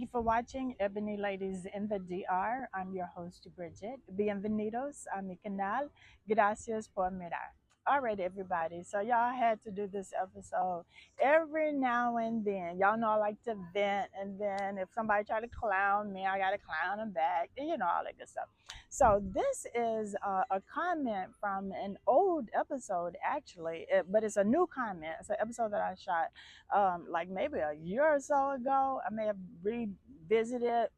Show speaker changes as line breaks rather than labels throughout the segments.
Thank you for watching Ebony Ladies in the DR. I'm your host, Bridget. Bienvenidos a mi canal. Gracias por mirar. All right, everybody. So, y'all had to do this episode every now and then. Y'all know I like to vent, and then if somebody try to clown me, I got to clown them back. You know, all that good stuff. So, this is a comment from an old episode, actually, but it's a new comment. It's an episode that I shot like maybe a year or so ago. I may have revisited,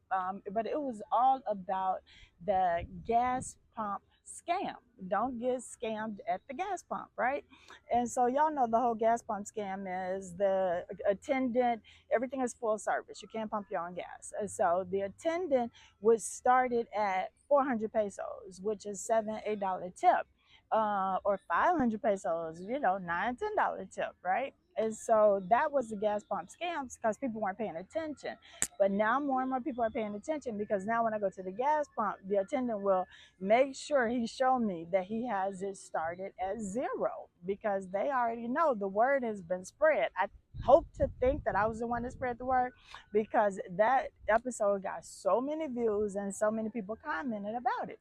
but it was all about the gas pump scam. Don't get scammed at the gas pump, right? And so y'all know the whole gas pump scam is the attendant, everything is full service. You can't pump your own gas. And so the attendant was started at 400 pesos, which is $7, $8 tip. Or 500 pesos, $9, $10 tip, right? And so that was the gas pump scams because people weren't paying attention. But now more and more people are paying attention because now when I go to the gas pump, the attendant will make sure he show me that he has it started at zero because they already know the word has been spread. I hope to think that I was the one that spread the word because that episode got so many views and so many people commented about it.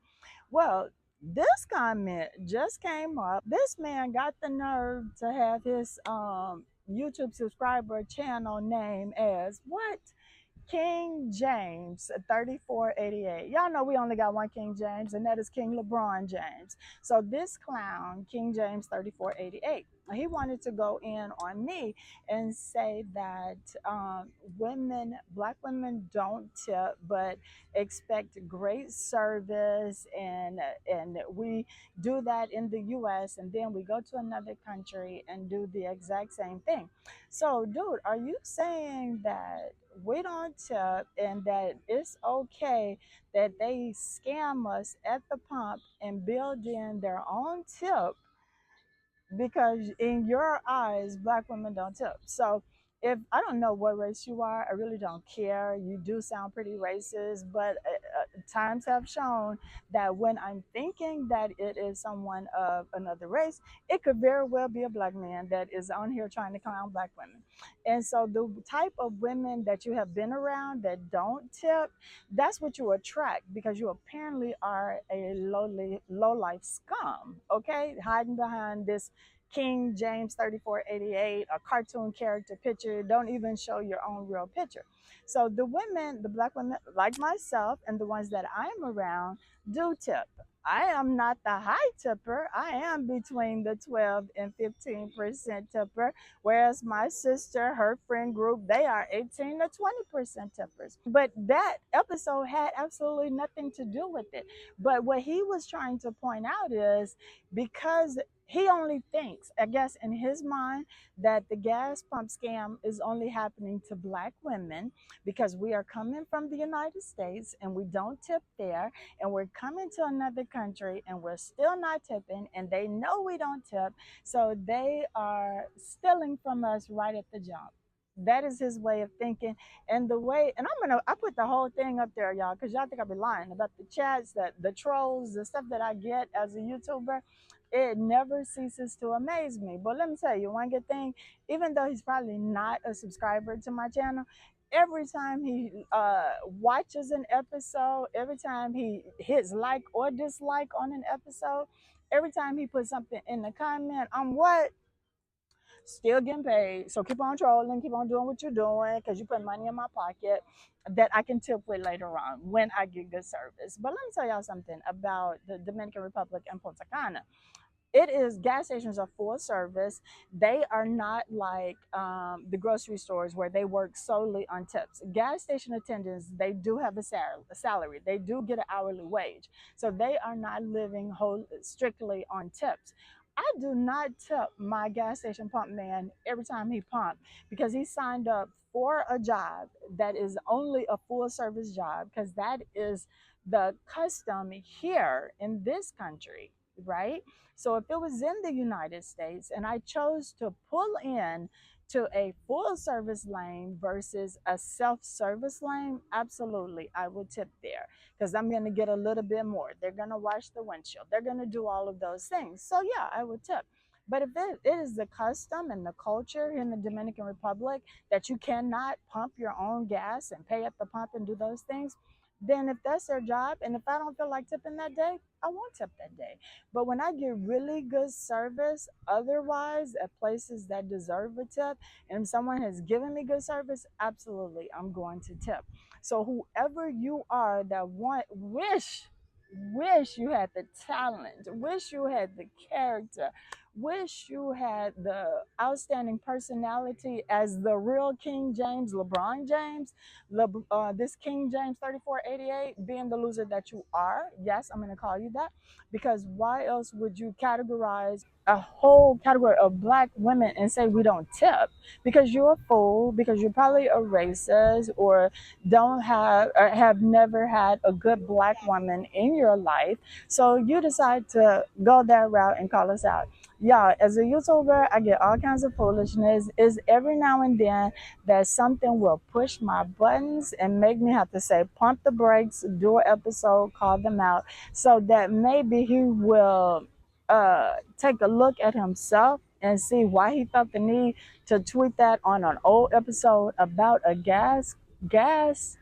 Well, this comment just came up. This man got the nerve to have his YouTube subscriber channel name as what? King James 3488. Y'all know we only got one King James, and that is King LeBron James. So this clown, King James 3488, he wanted to go in on me and say that black women don't tip, but expect great service, and we do that in the U.S. and then we go to another country and do the exact same thing. So, dude, are you saying that we don't tip and that it's okay that they scam us at the pump and build in their own tip because in your eyes black women don't tip? So if I don't know what race you are, I really don't care. You do sound pretty racist, but times have shown that when I'm thinking that it is someone of another race, it could very well be a black man that is on here trying to clown black women. And so the type of women that you have been around that don't tip, that's what you attract because you apparently are a low life scum, okay? Hiding behind this King James 3488, a cartoon character picture, don't even show your own real picture. So the women, the black women like myself and the ones that I'm around do tip. I am not the high tipper. I am between the 12 and 15% tipper, whereas my sister, her friend group, they are 18 to 20% tippers. But that episode had absolutely nothing to do with it. But what he was trying to point out is because he only thinks, I guess, in his mind, that the gas pump scam is only happening to black women because we are coming from the United States and we don't tip there, and we're coming to another country and we're still not tipping, and they know we don't tip, so they are stealing from us right at the jump. That is his way of thinking. And the way, and I put the whole thing up there, y'all, because y'all think I'll be lying about the chats, that the trolls, the stuff that I get as a YouTuber. It never ceases to amaze me. But let me tell you one good thing, even though he's probably not a subscriber to my channel, every time he watches an episode, every time he hits like or dislike on an episode, every time he puts something in the comment, I'm what? Still getting paid. So keep on trolling, keep on doing what you're doing because you put money in my pocket that I can tip with later on when I get good service. But let me tell y'all something about the Dominican Republic and Punta Cana. It is, gas stations are full service. They are not like the grocery stores where they work solely on tips. Gas station attendants, they do have a salary. They do get an hourly wage. So they are not living strictly on tips. I do not tip my gas station pump man every time he pump because he signed up for a job that is only a full service job because that is the custom here in this country, right? So if it was in the United States and I chose to pull in to a full service lane versus a self-service lane, absolutely, I would tip there because I'm going to get a little bit more. They're going to wash the windshield. They're going to do all of those things. So yeah, I would tip. But if it is the custom and the culture in the Dominican Republic that you cannot pump your own gas and pay at the pump and do those things, then if that's their job, and if I don't feel like tipping that day, I won't tip that day. But when I get really good service otherwise at places that deserve a tip, and someone has given me good service, absolutely, I'm going to tip. So whoever you are that wish you had the talent, wish you had the character, wish you had the outstanding personality as the real King James, LeBron James, this King James 3488, being the loser that you are. Yes, I'm going to call you that, because why else would you categorize a whole category of black women and say we don't tip? Because you're a fool, because you're probably a racist, or don't have, or have never had a good black woman in your life. So you decide to go that route and call us out. Yeah, as a YouTuber, I get all kinds of foolishness. Is every now and then that something will push my buttons and make me have to say, pump the brakes, do an episode, call them out, so that maybe he will take a look at himself and see why he felt the need to tweet that on an old episode about a gas gas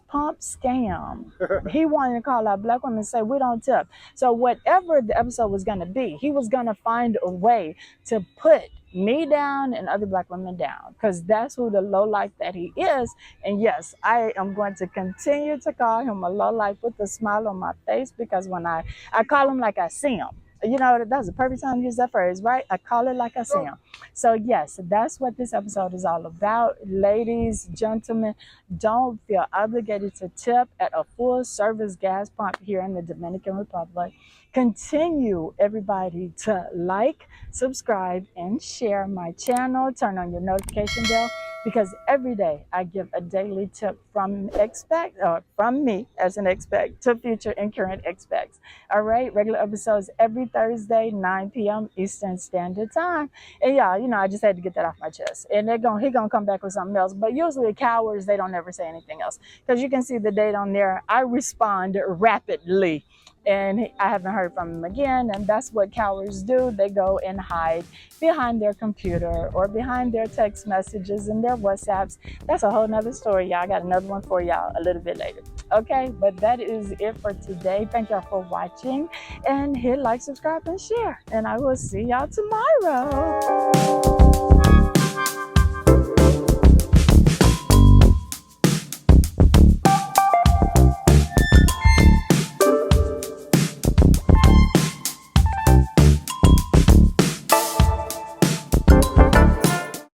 pump scam. He wanted to call out black women and say we don't tip. So whatever the episode was going to be, he was going to find a way to put me down and other black women down, because that's who the low life that he is. And yes, I am going to continue to call him a low life with a smile on my face, because when I call him like I see him. You know, that's the perfect time to use that phrase, right? I call it like I see him. So yes, that's what this episode is all about. Ladies, gentlemen, don't feel obligated to tip at a full service gas pump here in the Dominican Republic. Continue, everybody, to like, subscribe, and share my channel. Turn on your notification bell, because every day I give a daily tip from from me as an expect to future and current expects. All right, regular episodes every Thursday, 9 p.m. Eastern Standard Time. And yeah, you know, I just had to get that off my chest. And he gonna come back with something else. But usually cowards, they don't ever say anything else, because you can see the date on there. I respond rapidly, and I haven't heard from him again. And that's what cowards do. They go and hide behind their computer or behind their text messages and their WhatsApps. That's a whole nother story, y'all. I got another one for y'all a little bit later. Okay, but that is it for today. Thank y'all for watching, and hit like, subscribe, and share. And I will see y'all tomorrow.